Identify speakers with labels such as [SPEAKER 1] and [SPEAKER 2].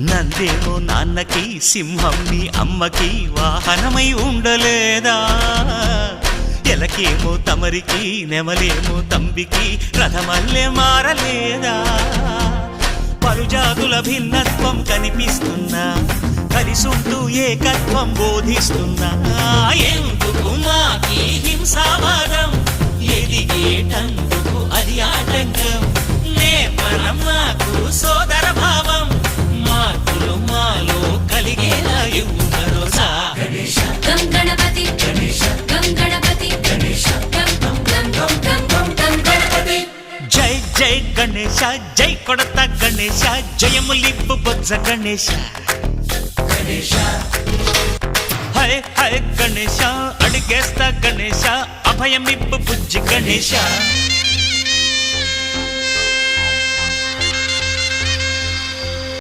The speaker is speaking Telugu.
[SPEAKER 1] నందేమో నాన్నకి సింహం నీ అమ్మకి వాహనమై ఉండలేదా ఎలకేమో తమరికి నెమలేమో తంబికి రథమల్లే మారలేదా పలుజాతుల భిన్నత్వం కనిపిస్తున్నా కలిసుంటూ ఏకత్వం బోధిస్తున్నా ఎందుకు మాకి హింసావాదం ఎదిగేటందుకు అది ఆటంకం నేపరం మాకు సోదర భావం మార్పులు మాలో కలిగేలా ఇవ్వు భరోసా
[SPEAKER 2] గం గణపతి గం గణపతి గం గణపతి
[SPEAKER 1] జై జై గణేశ జై కొడత గణేశ జయములిప్పు బొజ్జ గణేశ హై హై గణేశ అడిగేస్తా గణేశ అభయమిప్పు బుజ్జి గణేశ